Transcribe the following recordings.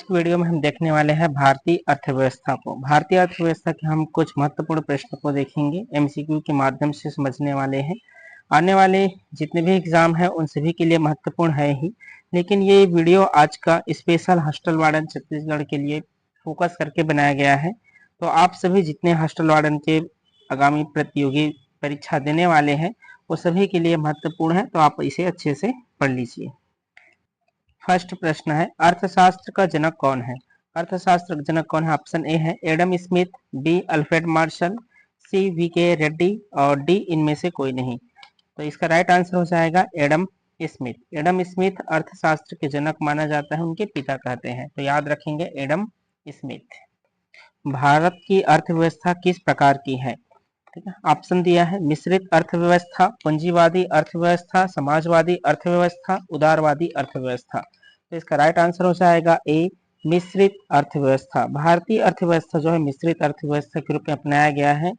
की वीडियो में हम देखने वाले हैं भारतीय अर्थव्यवस्था को। भारतीय अर्थव्यवस्था के हम कुछ महत्वपूर्ण प्रश्नों को देखेंगे, एमसीक्यू के माध्यम से समझने वाले हैं। आने वाले जितने भी एग्जाम हैं उन सभी के लिए महत्वपूर्ण है ही, लेकिन ये वीडियो आज का स्पेशल हॉस्टल वार्डन छत्तीसगढ़ के लिए फोकस करके बनाया गया है। तो आप सभी जितने हॉस्टल वार्डन के आगामी प्रतियोगी परीक्षा देने वाले हैं वो सभी के लिए महत्वपूर्ण है, तो आप इसे अच्छे से पढ़ लीजिए। फर्स्ट प्रश्न है, अर्थशास्त्र का जनक कौन है? अर्थशास्त्र का जनक कौन है? ऑप्शन ए है Adam Smith, B Alfred Marshall, C V K Reddy और डी इनमें से कोई नहीं। तो इसका राइट आंसर हो जाएगा एडम स्मिथ। एडम स्मिथ अर्थशास्त्र के जनक माना जाता है, उनके पिता कहते हैं, तो याद रखेंगे एडम स्मिथ। भारत की अर्थव्यवस्था किस प्रकार की है? ठीक है, ऑप्शन दिया है मिश्रित अर्थव्यवस्था, पूंजीवादी अर्थव्यवस्था, समाजवादी अर्थव्यवस्था, उदारवादी अर्थव्यवस्था। तो इसका राइट आंसर हो जाएगा ए मिश्रित अर्थव्यवस्था। भारतीय अर्थव्यवस्था जो है मिश्रित अर्थव्यवस्था के रूप में अपनाया गया है।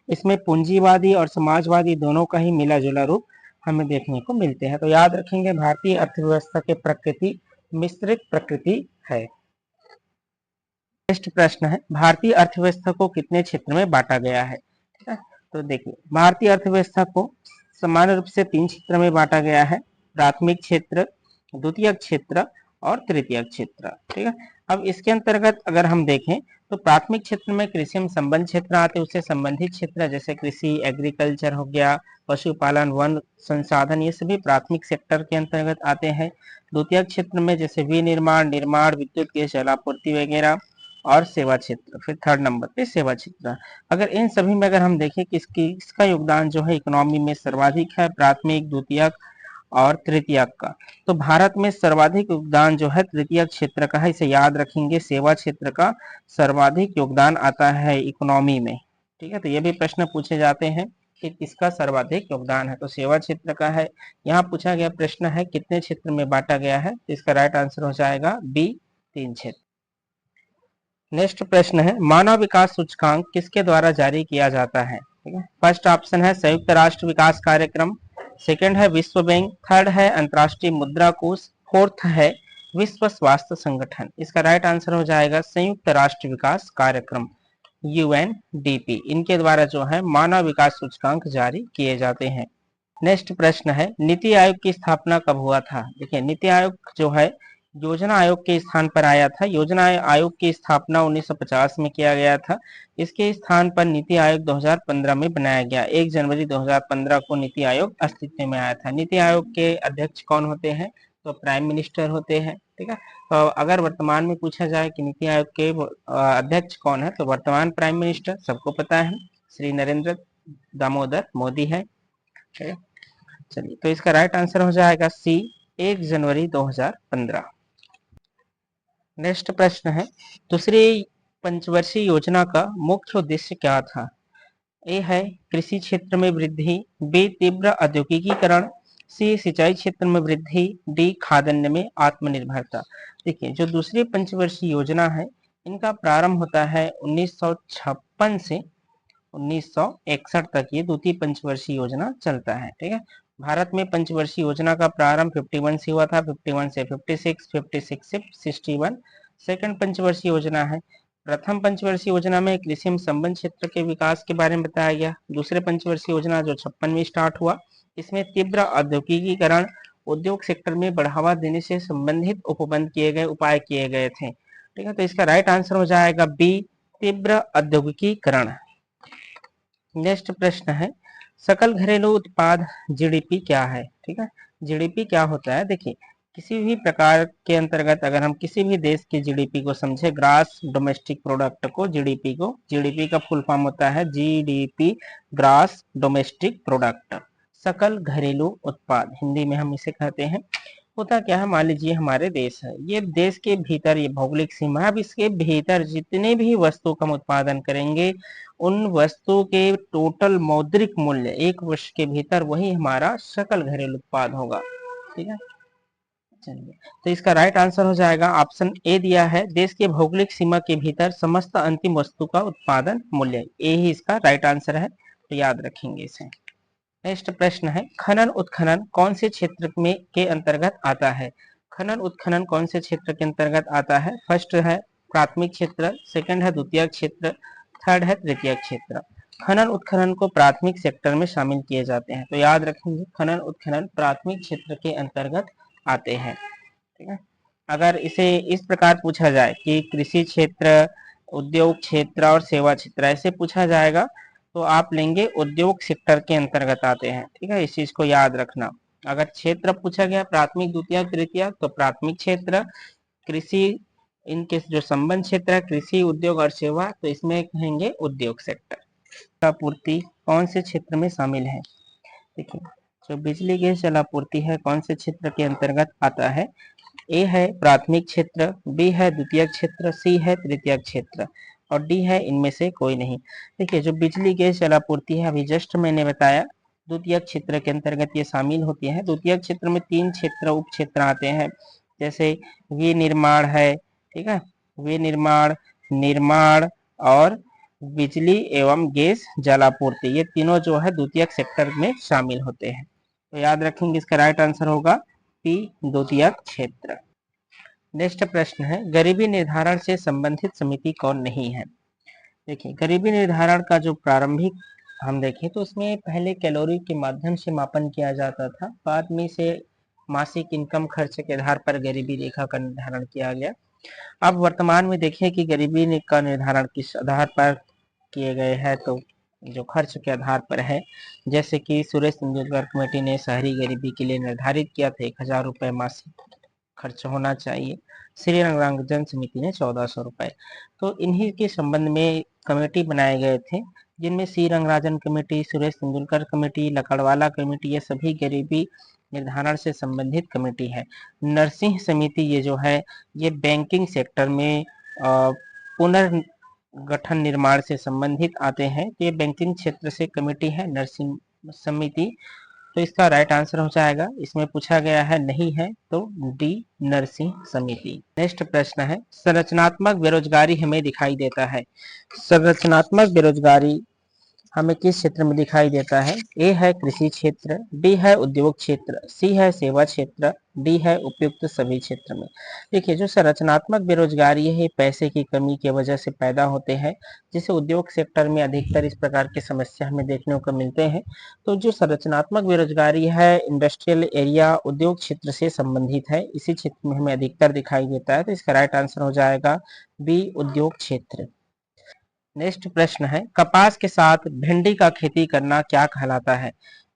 इसमें पूंजीवादी और समाजवादी दोनों का ही मिला जुला रूप हमें देखने को मिलते हैं। तो याद रखेंगे भारतीय अर्थव्यवस्था की प्रकृति मिश्रित प्रकृति है। नेक्स्ट प्रश्न है, भारतीय अर्थव्यवस्था को कितने क्षेत्र में बांटा गया है? ठीक है, तो देखिए भारतीय अर्थव्यवस्था को सामान्य रूप से 3 क्षेत्र में बांटा गया है, प्राथमिक क्षेत्र, द्वितीयक क्षेत्र और तृतीयक क्षेत्र। ठीक है, अब इसके अंतर्गत अगर हम देखें तो प्राथमिक क्षेत्र में कृषि संबंध क्षेत्र आते हैं, उससे संबंधित क्षेत्र जैसे कृषि, एग्रीकल्चर हो गया, पशुपालन, वन संसाधन, ये सभी प्राथमिक सेक्टर के अंतर्गत आते हैं। द्वितीयक क्षेत्र में जैसे विनिर्माण, निर्माण, विद्युत, गैस, जलापूर्ति वगैरह और सेवा क्षेत्र। फिर थर्ड नंबर पे सेवा क्षेत्र। अगर इन सभी में अगर हम देखें कि इसका योगदान जो है इकोनॉमी में सर्वाधिक है, प्राथमिक, द्वितीयक और तृतीयक का, तो भारत में सर्वाधिक योगदान जो है तृतीयक क्षेत्र का है, इसे याद रखेंगे। सेवा क्षेत्र का सर्वाधिक योगदान आता है इकोनॉमी में। ठीक है, तो ये भी प्रश्न पूछे जाते हैं कि किसका सर्वाधिक योगदान है, तो सेवा क्षेत्र का है। यहाँ पूछा गया प्रश्न है कितने क्षेत्र में बांटा गया है, तो इसका राइट आंसर हो जाएगा बी 3 क्षेत्र। नेक्स्ट प्रश्न है, मानव विकास सूचकांक किसके द्वारा जारी किया जाता है? ठीक है, फर्स्ट ऑप्शन है संयुक्त राष्ट्र विकास कार्यक्रम, सेकंड है विश्व बैंक, थर्ड है अंतर्राष्ट्रीय मुद्रा कोष, फोर्थ है विश्व स्वास्थ्य संगठन। इसका राइट आंसर हो जाएगा संयुक्त राष्ट्र विकास कार्यक्रम, यूएनडीपी। इनके द्वारा जो है मानव विकास सूचकांक जारी किए जाते हैं। नेक्स्ट प्रश्न है, नीति आयोग की स्थापना कब हुआ था? देखिए नीति आयोग जो है योजना आयोग के स्थान पर आया था। योजना आयोग की स्थापना 1950 में किया गया था। इसके स्थान पर नीति आयोग 2015 में बनाया गया। 1 जनवरी 2015 को नीति आयोग अस्तित्व में आया था। नीति आयोग के अध्यक्ष कौन होते हैं? तो प्राइम मिनिस्टर होते हैं। ठीक है, तो अगर वर्तमान में पूछा जाए कि नीति आयोग के अध्यक्ष कौन है, तो वर्तमान प्राइम मिनिस्टर सबको पता है श्री नरेंद्र दामोदर मोदी है। चलिए, तो इसका राइट आंसर हो जाएगा सी 1 जनवरी 2015। नेक्स्ट प्रश्न है, दूसरी पंचवर्षीय योजना का मुख्य उद्देश्य क्या था? ए है कृषि क्षेत्र में वृद्धि, बी तीव्र औद्योगिकीकरण, सी सिंचाई क्षेत्र में वृद्धि, डी खाद्यान्न में आत्मनिर्भरता। देखिए जो दूसरी पंचवर्षीय योजना है इनका प्रारंभ होता है 1956 से 1961 तक ये द्वितीय पंचवर्षीय योजना चलता है। ठीक है, भारत में पंचवर्षीय योजना का प्रारंभ 51 से हुआ था, 51 से 56, 56 से 61 सेकंड पंचवर्षीय योजना है। प्रथम पंचवर्षीय योजना में कृषि संबंध क्षेत्र के विकास के बारे में बताया गया। दूसरे पंचवर्षीय योजना जो 56 में स्टार्ट हुआ, इसमें तीव्र औद्योगिकीकरण, उद्योग सेक्टर में बढ़ावा देने से संबंधित उपबंध किए गए, उपाय किए गए थे। ठीक है, तो इसका राइट आंसर हो जाएगा बी तीव्र औद्योगिकीकरण। नेक्स्ट प्रश्न है, सकल घरेलू उत्पाद जीडीपी क्या है? ठीक है, जीडीपी क्या होता है? देखिए किसी भी प्रकार के अंतर्गत अगर हम किसी भी देश की जीडीपी को समझे, ग्रास डोमेस्टिक प्रोडक्ट को, जीडीपी का फुल फॉर्म होता है जीडीपी, ग्रास डोमेस्टिक प्रोडक्ट, सकल घरेलू उत्पाद हिंदी में हम इसे कहते हैं। होता क्या है, मान लीजिए हमारे देश है, ये देश के भीतर ये भौगोलिक सीमा है, अब इसके भीतर जितने भी वस्तु का हम उत्पादन करेंगे उन वस्तु के टोटल मौद्रिक मूल्य 1 वर्ष के भीतर वही हमारा सकल घरेलू उत्पाद होगा। ठीक है, चलिए, तो इसका राइट आंसर हो जाएगा ऑप्शन ए दिया है, देश के भौगोलिक सीमा के भीतर समस्त अंतिम वस्तु का उत्पादन मूल्य, ए ही इसका राइट आंसर है, तो याद रखेंगे इसे। नेक्स्ट प्रश्न है, खनन उत्खनन कौन से क्षेत्र में के अंतर्गत आता है? खनन उत्खनन कौन से क्षेत्र के अंतर्गत आता है? फर्स्ट है प्राथमिक क्षेत्र, सेकंड है द्वितीय क्षेत्र, थर्ड है तृतीय क्षेत्र। खनन उत्खनन को प्राथमिक सेक्टर में शामिल किए जाते हैं, तो याद रखेंगे खनन उत्खनन प्राथमिक क्षेत्र के अंतर्गत आते हैं। ठीक है, अगर इसे इस प्रकार पूछा जाए कि कृषि क्षेत्र, उद्योग क्षेत्र और सेवा क्षेत्र ऐसे पूछा जाएगा तो आप लेंगे उद्योग सेक्टर के अंतर्गत आते हैं। ठीक है, इस चीज को याद रखना। अगर क्षेत्र पूछा गया प्राथमिक द्वितीय तृतीय तो प्राथमिक क्षेत्र, कृषि इनके जो संबंध क्षेत्र है कृषि उद्योग और सेवा तो इसमें कहेंगे उद्योग सेक्टर। आपूर्ति कौन से क्षेत्र में शामिल है? देखिए जो बिजली गैस जल आपूर्ति है कौन से क्षेत्र के अंतर्गत आता है? ए है प्राथमिक क्षेत्र, बी है द्वितीय क्षेत्र, सी है तृतीय क्षेत्र और डी है इनमें से कोई नहीं। देखिए जो बिजली गैस जल आपूर्ति है अभी जस्ट मैंने बताया द्वितीय क्षेत्र के अंतर्गत ये शामिल होती है। द्वितीय क्षेत्र में 3 क्षेत्र उप क्षेत्र आते हैं, जैसे विनिर्माण है, ठीक है, विनिर्माण, निर्माण और बिजली एवं गैस जल आपूर्ति, ये तीनों जो है द्वितीय सेक्टर में शामिल होते हैं। तो याद रखेंगे इसका राइट आंसर होगा पी, द्वितीय क्षेत्र। नेक्स्ट प्रश्न है गरीबी निर्धारण से संबंधित समिति कौन नहीं है? देखिए गरीबी निर्धारण का जो प्रारंभिक हम देखें तो उसमें पहले कैलोरी के माध्यम से मापन किया जाता था, बाद में से मासिक इनकम खर्च के आधार पर गरीबी रेखा का निर्धारण किया गया। अब वर्तमान में देखिए कि गरीबी का निर्धारण किस आधार पर किए गए हैं, तो जो खर्च के आधार पर है, जैसे कि सुरेश तेंदुलकर कमेटी ने शहरी गरीबी के लिए निर्धारित किया था 1000 रुपये मासिक खर्च होना चाहिए, श्री रंगराजन समिति ने 1400 रुपये। तो इन्हीं के संबंध में कमेटी बनाए गए थे, जिनमें C Rangarajan committee, Suresh Tendulkar committee, Lakdawala committee, ये सभी गरीबी निर्धारण से संबंधित कमेटी है। नरसिंह समिति ये जो है ये बैंकिंग सेक्टर में पुनर्गठन निर्माण से संबंधित आते हैं, तो ये बैंकिंग क्षेत्र से कमेटी है नरसिंह समिति। तो इसका राइट आंसर हो जाएगा, इसमें पूछा गया है नहीं है तो डी, नरसिंह समिति। नेक्स्ट प्रश्न है संरचनात्मक बेरोजगारी हमें दिखाई देता है, संरचनात्मक बेरोजगारी हमें किस क्षेत्र में दिखाई देता है? ए है कृषि क्षेत्र, बी है उद्योग क्षेत्र, सी है सेवा क्षेत्र, डी है उपयुक्त सभी क्षेत्र में। देखिए जो संरचनात्मक बेरोजगारी है पैसे की कमी की वजह से पैदा होते हैं, जिसे उद्योग सेक्टर में अधिकतर इस प्रकार की समस्या हमें देखने को मिलते हैं। तो जो संरचनात्मक बेरोजगारी है इंडस्ट्रियल एरिया उद्योग क्षेत्र से संबंधित है, इसी क्षेत्र में हमें अधिकतर दिखाई देता है, तो इसका राइट आंसर हो जाएगा बी, उद्योग क्षेत्र। नेक्स्ट प्रश्न है कपास के साथ भिंडी का खेती करना क्या कहलाता है?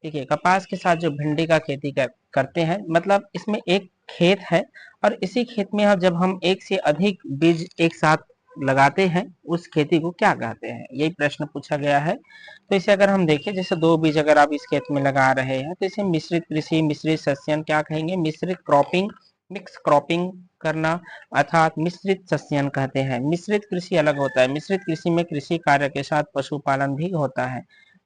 देखिए कपास के साथ जो भिंडी का खेती करते हैं, मतलब इसमें एक खेत है और इसी खेत में जब हम एक से अधिक बीज एक साथ लगाते हैं उस खेती को क्या कहते हैं, यही प्रश्न पूछा गया है। तो इसे अगर हम देखें जैसे 2 बीज अगर आप इस खेत में लगा रहे हैं तो इसे मिश्रित कृषि, मिश्रित सस्यन क्या कहेंगे, मिश्रित क्रॉपिंग, मिक्स क्रॉपिंग करना अर्थात मिश्रित सस्यन कहते हैं। मिश्रित कृषि अलग होता है, मिश्रित कृषि में कृषि कार्य के साथ पशुपालन भी होता है।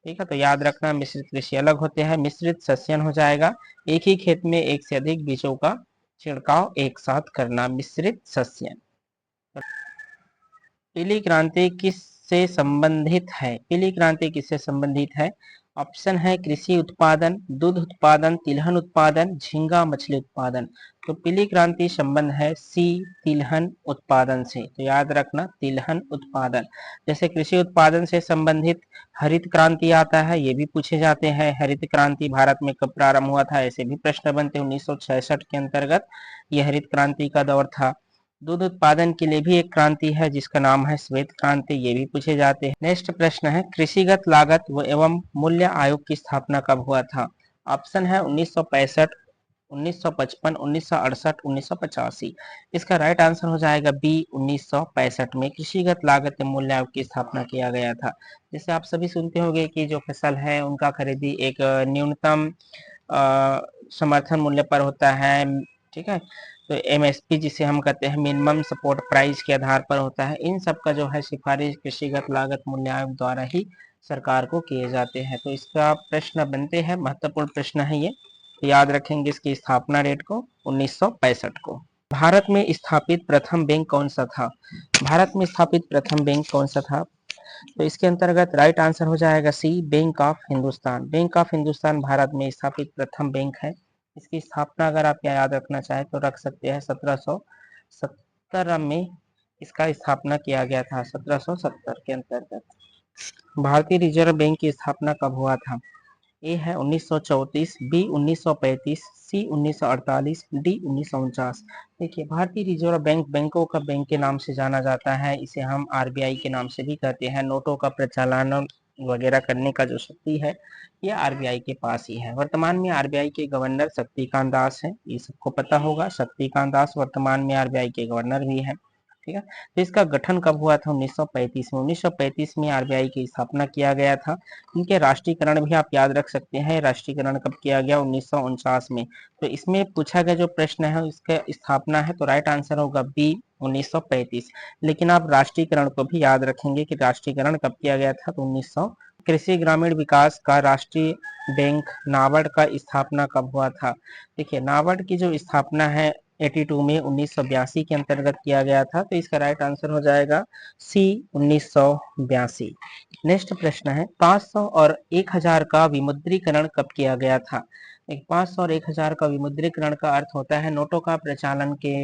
ठीक है, तो याद रखना मिश्रित कृषि अलग होते हैं, मिश्रित सस्यन हो जाएगा एक ही खेत में एक से अधिक बीजों का छिड़काव एक साथ करना, मिश्रित सस्यन। पीली क्रांति किससे संबंधित है? पीली क्रांति किससे संबंधित है? ऑप्शन है कृषि उत्पादन, दूध उत्पादन, तिलहन उत्पादन, झींगा मछली उत्पादन। तो पीली क्रांति संबंध है सी, तिलहन उत्पादन से। तो याद रखना तिलहन उत्पादन। जैसे कृषि उत्पादन से संबंधित हरित क्रांति आता है, ये भी पूछे जाते हैं, हरित क्रांति भारत में कब प्रारंभ हुआ था, ऐसे भी प्रश्न बनते 1966 के अंतर्गत ये हरित क्रांति का दौर था। दूध उत्पादन के लिए भी एक क्रांति है जिसका नाम है श्वेत क्रांति, ये भी पूछे जाते हैं। नेक्स्ट प्रश्न है कृषिगत लागत एवं मूल्य आयोग की स्थापना कब हुआ था? ऑप्शन है 1965, 1955, 1968, 1985। इसका राइट आंसर हो जाएगा बी, 1965 में कृषिगत लागत एवं मूल्य आयोग की स्थापना किया गया था। जैसे आप सभी सुनते होंगे कि जो फसल है उनका खरीदी एक न्यूनतम समर्थन मूल्य पर होता है, ठीक है, तो एमएसपी जिसे हम कहते हैं मिनिमम सपोर्ट प्राइस के आधार पर होता है। इन सब का जो है सिफारिश कृषिगत लागत मूल्य आयोग द्वारा ही सरकार को किए जाते हैं। तो इसका प्रश्न बनते हैं, महत्वपूर्ण प्रश्न है ये, तो याद रखेंगे इसकी स्थापना डेट को 1965 को। भारत में स्थापित प्रथम बैंक कौन सा था? भारत में स्थापित प्रथम बैंक कौन सा था? तो इसके अंतर्गत राइट आंसर हो जाएगा C, bank of Hindustan. Bank of Hindustan Bharat में स्थापित प्रथम बैंक है। इसकी स्थापना अगर आप याद रखना चाहें तो रख सकते हैं 1770 में इसका स्थापना किया गया था। 1770 के अंतर्गत। भारतीय रिजर्व बैंक की स्थापना कब हुआ था? ए है 1934, बी 1935, सी 1948, डी 1949। देखिए, भारतीय रिजर्व बैंक बैंकों का बैंक के नाम से जाना जाता है। इसे हम आरबीआई के नाम से भी कहते हैं। नोटों का प्रचालन वगैरह करने का जो शक्ति है ये आरबीआई के पास ही है। वर्तमान में आरबीआई के गवर्नर शक्तिकांत दास है, ये सबको पता होगा। शक्तिकांत दास वर्तमान में आरबीआई के गवर्नर भी है। ठीक है, तो इसका गठन कब हुआ था? 1935 में। 1935 में आरबीआई की स्थापना किया गया था। इनके राष्ट्रीयकरण भी आप याद रख सकते हैं। राष्ट्रीयकरण कब किया गया? 1949 में। तो इसमें पूछा गया जो प्रश्न है इसका स्थापना है, तो राइट आंसर होगा बी 1935। लेकिन आप राष्ट्रीयकरण को भी याद रखेंगे कि राष्ट्रीयकरण कब किया गया था, तो 1900। कृषि ग्रामीण विकास का राष्ट्रीय बैंक नाबार्ड का स्थापना कब हुआ था? देखिए, नाबार्ड की जो स्थापना है 82 में 1982 के अंतर्गत किया गया था। तो इसका राइट आंसर हो जाएगा सी 1982। नेक्स्ट प्रश्न है 500 और 1000 का विमुद्रीकरण कब किया गया था? 500 और 1000 का विमुद्रीकरण का अर्थ होता है नोटों का प्रचालन के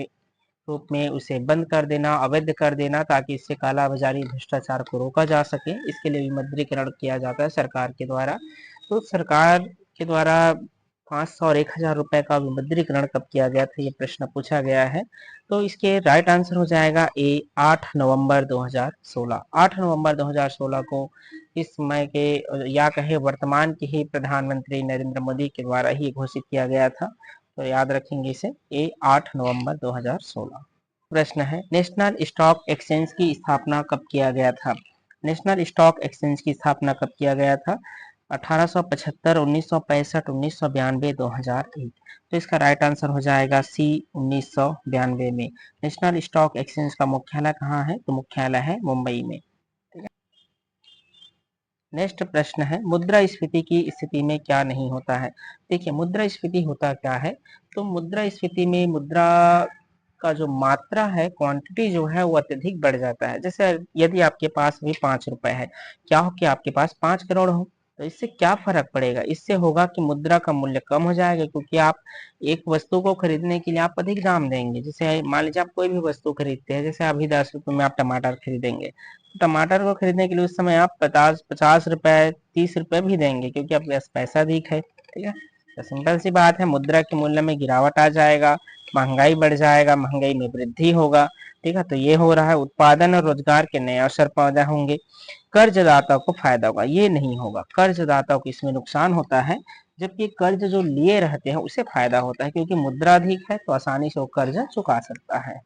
रूप में उसे बंद कर देना, अवैध कर देना, ताकि इससे कालाबाजारी भ्रष्टाचार को रोका जा सके। इसके लिए विमुद्रीकरण किया जाता है सरकार के द्वारा। तो सरकार के द्वारा 500 और 1000 रुपए का विमुद्रीकरण कब किया गया था, ये प्रश्न पूछा गया है। तो इसके राइट आंसर हो जाएगा ए 8 नवंबर 2016। 8 नवंबर 2016 को इस समय के या कहे वर्तमान के ही प्रधानमंत्री नरेंद्र मोदी के द्वारा ही घोषित किया गया था। तो याद रखेंगे इसे, ए 8 नवंबर 2016। प्रश्न है नेशनल स्टॉक एक्सचेंज की स्थापना कब किया गया था? नेशनल स्टॉक एक्सचेंज की स्थापना कब किया गया था? 1875, 1965, 1992, 2001। तो इसका राइट आंसर हो जाएगा सी 1992 में। नेशनल स्टॉक एक्सचेंज का मुख्यालय कहाँ है? तो मुख्यालय है मुंबई में। नेक्स्ट प्रश्न है मुद्रास्फीति की स्थिति में क्या नहीं होता है? देखिए, मुद्रास्फीति होता क्या है? तो मुद्रास्फीति में मुद्रा का जो मात्रा है, क्वांटिटी जो है वो अत्यधिक बढ़ जाता है। जैसे यदि आपके पास भी 5 रुपए है, क्या हो कि आपके पास 5 करोड़ हो, तो इससे क्या फर्क पड़ेगा? इससे होगा कि मुद्रा का मूल्य कम हो जाएगा, क्योंकि आप एक वस्तु को खरीदने के लिए आप अधिक दाम देंगे। जैसे मान लीजिए आप कोई भी वस्तु खरीदते हैं, जैसे अभी 10 रुपए में आप टमाटर खरीदेंगे, टमाटर को खरीदने के लिए उस समय आप 50 रुपए 30 रुपए भी देंगे, क्योंकि आपके पास पैसा अधिक है। ठीक है, तो सिंपल सी बात है, मुद्रा के मूल्य में गिरावट आ जाएगा, महंगाई बढ़ जाएगा, महंगाई में वृद्धि होगा। ठीक है, तो ये हो रहा है। उत्पादन और रोजगार के नए अवसर पैदा होंगे। कर्जदाता को फायदा होगा, ये नहीं होगा। कर्जदाता को इसमें नुकसान होता है, जबकि कर्ज जो लिए रहते हैं उसे फायदा होता है, क्योंकि मुद्रा अधिक है तो आसानी से वो कर्ज चुका सकता है।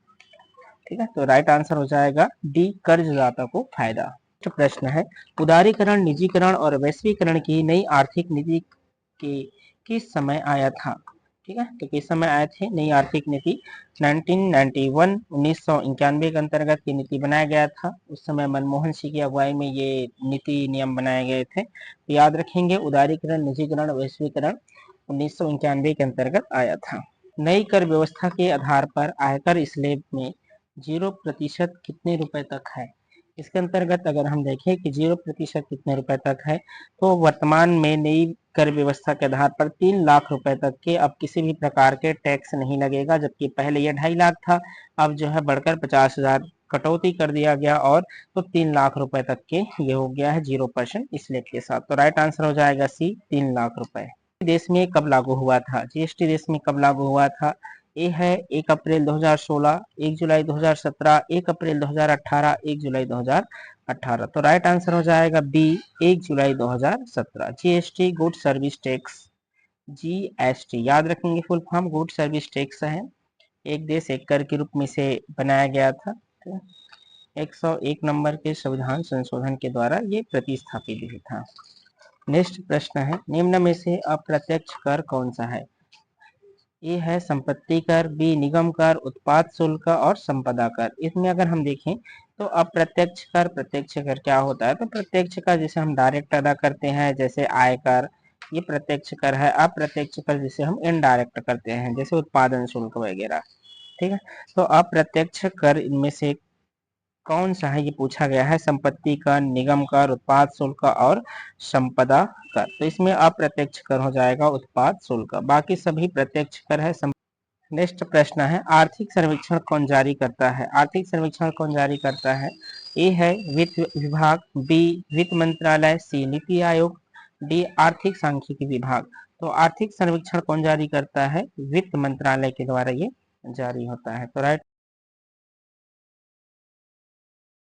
ठीक है, तो राइट आंसर हो जाएगा डी, कर्जदाता को फायदा। तो प्रश्न है उदारीकरण, निजीकरण और वैश्वीकरण की नई आर्थिक नीति के किस समय आया था? ठीक है, तो किस समय आए थे नई आर्थिक नीति? 1991 1991 के अंतर्गत ये नीति बनाया गया था। उस समय मनमोहन सिंह की अगुवाई में ये नीति नियम बनाए गए थे। तो याद रखेंगे, उदारीकरण, निजीकरण, वैश्वीकरण 1991 के अंतर्गत आया था। नई कर व्यवस्था के आधार पर आयकर स्लैब में 0% कितने रुपए तक है? इसके अंतर्गत अगर हम देखें कि 0% कितने रुपए तक है, तो वर्तमान में नई कर व्यवस्था के आधार पर 3 लाख रुपए तक के अब किसी भी प्रकार के टैक्स नहीं लगेगा, जबकि पहले ये 2.5 लाख था। अब जो है बढ़कर 50,000 कटौती कर दिया गया, और तो 3 लाख रुपए तक के ये हो गया है 0% स्लैब के साथ। तो राइट आंसर हो जाएगा सी, 3 लाख रुपए। देश में कब लागू हुआ था? जीएसटी देश में कब लागू हुआ था? ए है 1 अप्रैल 2016, 1 जुलाई 2017, 1 अप्रैल 2018, 1 जुलाई 2018। तो राइट आंसर हो जाएगा बी, 1 जुलाई 2017। GST good service tax, GST याद रखेंगे full form, good service tax है। एक देश एक कर के रूप में से बनाया गया था। 101 नंबर के संविधान संशोधन के द्वारा ये प्रतिस्थापित भी था। नेक्स्ट प्रश्न है निम्न में से अप्रत्यक्ष कर कौन सा है? ए है संपत्ति कर, बी निगम कर, उत्पाद शुल्क और संपदा कर। इसमें अगर हम देखें तो अप्रत्यक्ष कर, प्रत्यक्ष कर क्या होता है? तो प्रत्यक्ष कर जैसे हम डायरेक्ट अदा करते हैं, जैसे आयकर, ये प्रत्यक्ष कर है। अप्रत्यक्ष कर जिसे हम इनडायरेक्ट करते हैं, जैसे उत्पादन शुल्क वगैरह। ठीक है, तो अप्रत्यक्ष कर इनमें से कौन सा है ये पूछा गया है, संपत्ति कर, निगम कर, उत्पाद शुल्क और संपदा कर। तो इसमें अप्रत्यक्ष कर हो जाएगा उत्पाद शुल्क, बाकी सभी प्रत्यक्ष कर है। नेक्स्ट प्रश्न है, आर्थिक सर्वेक्षण कौन जारी करता है? आर्थिक सर्वेक्षण कौन जारी करता है? ए है वित्त विभाग, बी वित्त मंत्रालय, सी नीति आयोग, डी आर्थिक सांख्यिकी विभाग। तो आर्थिक सर्वेक्षण कौन जारी करता है? वित्त मंत्रालय के द्वारा ये जारी होता है। तो राइट